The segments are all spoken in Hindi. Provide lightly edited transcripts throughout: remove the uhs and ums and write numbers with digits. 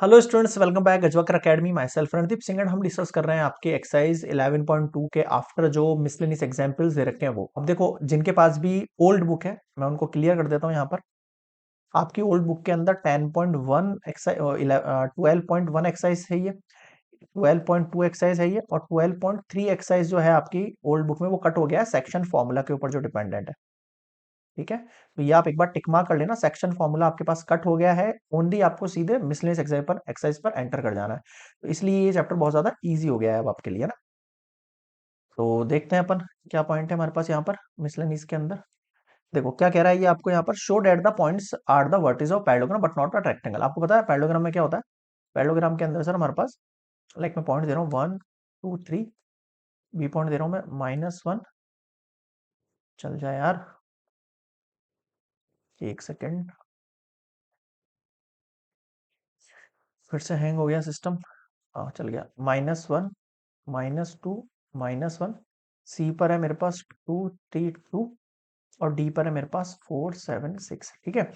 Hello students, welcome back Ajwakar academy. Myself Randeep Singh and हम डिस्कस कर रहे हैं आपके एक्सरसाइज 11.2 के आफ्टर जो मिसलेनियस एग्जांपल्स दे रखे हैं वो। अब देखो, जिनके पास भी ओल्ड बुक है मैं उनको क्लियर कर देता हूँ। यहाँ पर आपकी ओल्ड बुक के अंदर 10.1 एक्सरसाइज 12.1 एक्सरसाइज है ये, 12.2 एक्सरसाइज है ये, और 12.3 एक्सरसाइज जो है आपकी ओल्ड बुक में वो कट हो गया है सेक्शन फॉर्मूला के ऊपर जो डिपेंडेंट है। ठीक है, तो ये आप एक बार टिक मार्क कर लेना, सेक्शन फॉर्मूला आपके पास कट हो गया है। ओनली आपको सीधे मिसलेनियस एक्सरसाइज पर एंटर कर जाना है। तो इसलिए ये चैप्टर बहुत ज्यादा इजी हो गया है अब आपके लिए ना। तो देखते हैं अपन क्या पॉइंट है हमारे पास यहाँ पर मिसलेनियस के अंदर। देखो क्या कह रहा है ये आपको यहाँ पर, show that the points are the vertices of parallelogram but not a rectangle. आपको पता है पैरेललोग्राम में क्या होता है? पैरेललोग्राम के अंदर सर हमारे पास, लाइक मैं पॉइंट दे रहा हूँ 1 2 3, बी पॉइंट दे रहा हूँ मैं -1। चल जाए यार, एक सेकेंड, फिर से हैंग हो गया सिस्टम। हाँ चल गया, -1 -2 -1। सी पर है मेरे पास 2 3 2, और डी पर है मेरे पास 4 7 6। ठीक है,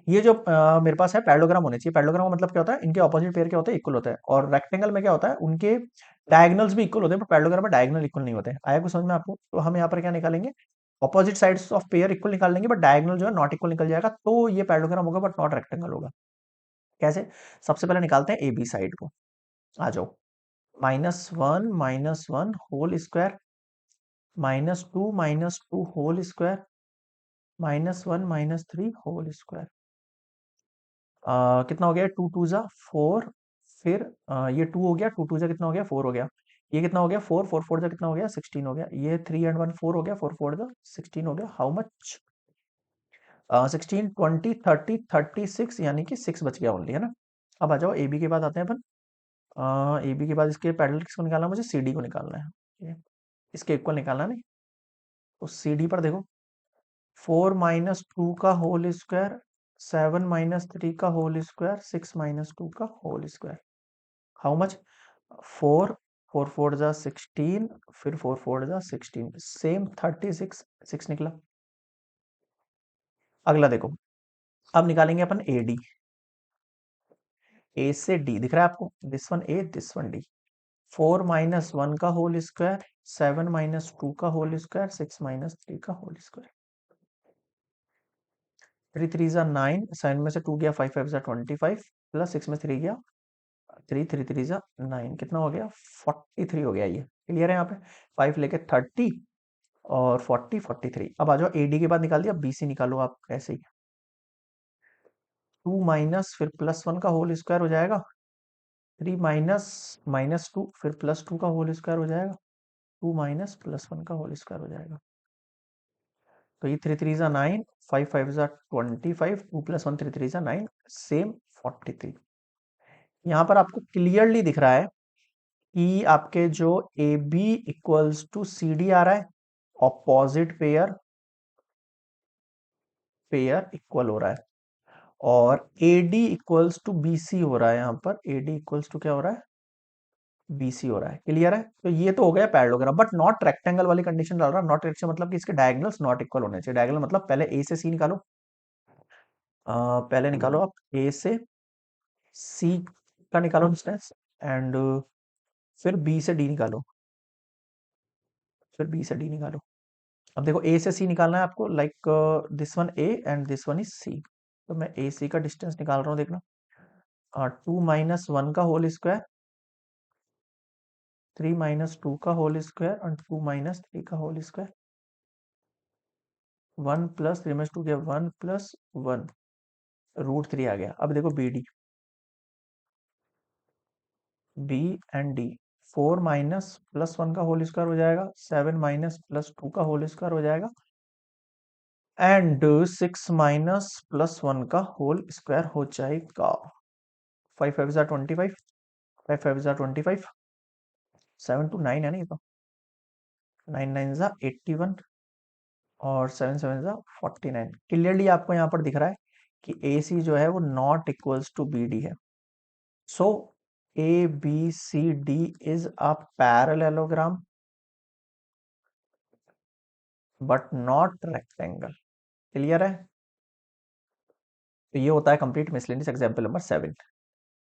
ये जो मेरे पास है पैरेललोग्राम होने चाहिए। पैरेललोग्राम का मतलब क्या होता है? इनके ऑपोजिट पेयर क्या होते हैं? इक्वल होते हैं। और रेक्टेंगल में क्या होता है? उनके डायगोनल्स भी इक्वल होते हैं, पर पैरेललोग्राम में डायगोनल इक्वल नहीं होते हैं। आया कुछ समझ में आपको? तो हम यहाँ पर क्या निकालेंगे? Opposite sides of pair equal निकाल लेंगे, बट डायगोनल जो है नॉट इक्वल निकल जाएगा, तो ये पैरेललोग्राम होगा बट नॉट रेक्टेंगल होगा। कैसे? सबसे पहले निकालते हैं ए बी साइड को। आ जाओ, -1 whole square, -2 whole square, -1 -3 whole square. कितना हो गया? 2 2 जा 4। फिर ये 2 हो गया, 2 2 जा कितना हो गया? 4 हो गया। ये कितना हो गया? 4 4 4 जा कितना हो गया? 16 हो गया। ये 3 एंड 1 4 हो गया, 4 4 जा 16 हो गया। How much? 16 20 30 36, यानी कि 6 बच गया ओनली, है ना। अब आ जाओ ए बी के बाद आते हैं अपन। ए बी के बाद इसके पैरेलल किसको निकालना है? मुझे सी डी को निकालना है। ठीक है? इसके इक्वल निकालना नहीं, तो सी डी पर देखो, 4 - 2 का होल स्क्वायर, 7 - 3 का होल स्क्वायर, 6 - 2 का होल स्क्वायर। How much? 4 4 4 जा 16, फिर 4 4 जा 16, सेम 36 6 निकला। अगला देखो, अब निकालेंगे अपन ए डी। ए से डी दिख रहा है आपको? This one A, this one D. 4 - 1 का होल स्क्वायर, 7 - 2 का होल स्क्वायर, 6 - 3 का होल स्क्वायर। 3 3 जा 9, 7 में से 2 गया, 5 5 जा 25, प्लस 6 में 3 गया, 3 3 3 जा 9, कितना हो गया? 43 हो गया। ये क्लियर है? यहाँ पे 5 लेके 30 और 40 43। अब आ जाओ एडी के बाद निकाल दिया, बीसी निकालो आप ऐसे ही। 2 माइनस फिर +1 का होल स्क्वायर हो जाएगा, 3 माइनस -2 फिर +2 का होल स्क्वायर हो जाएगा, 2 माइनस +1 का होल स्क्वायर हो जाएगा। तो ये 3 3 जा 9, 5 5 जा 25, 2 + 1 3 3 जा 9, सेम 43। यहाँ पर आपको क्लियरली दिख रहा है कि आपके जो A B equals to C D आ रहा है, ऑपोजिट पेयर पेयर इक्वल हो रहा है, और A D equals to B C हो रहा है। यहाँ पर ए डी इक्वल्स टू क्या हो रहा है? बी सी हो रहा है। क्लियर है? तो ये तो हो गया पैरेललोग्राम, बट नॉट रेक्टेंगल वाली कंडीशन डाल रहा है। नॉट रेक्टेंगल मतलब कि इसके डायगोनल्स नॉट इक्वल होने चाहिए। डायगोनल मतलब पहले ए से सी निकालो। पहले निकालो आप ए से सी का निकालो डिस्टेंस, एंड फिर बी से डी निकालो, फिर बी से डी निकालो। अब देखो, ए से सी निकालना है आपको, like this one A and this one is C. तो मैं ए सी का डिस्टेंस निकाल रहा हूँ, देखना। 2 - 1 का होल स्क्वायर, 3 - 2 का होल स्क्वायर, और 2 - 3 का होल स्क्वायर। 1 + 3 - 2 गया 1 + 1, √3 आ गया। अब देखो B D, B and D, 4 minus +1 का होल स्क्वायर हो जाएगा, 7 माइनस +2 का होल स्क्वायर हो जाएगा, एंड 6 माइनस +1 का होल स्क्वायर हो जाएगा। 5 5 जा 25, 5 5 जा 25, 7 to 9 है ना ये तो, 9 9 जा 81, और 7 7 जा 49। क्लियरली आपको यहाँ पर दिख रहा है कि ए सी जो है वो not equals to B D है। So A B C D is a parallelogram but not rectangle. Clear है? तो ये होता है कंप्लीट मिसलेनियस एग्जाम्पल नंबर 7।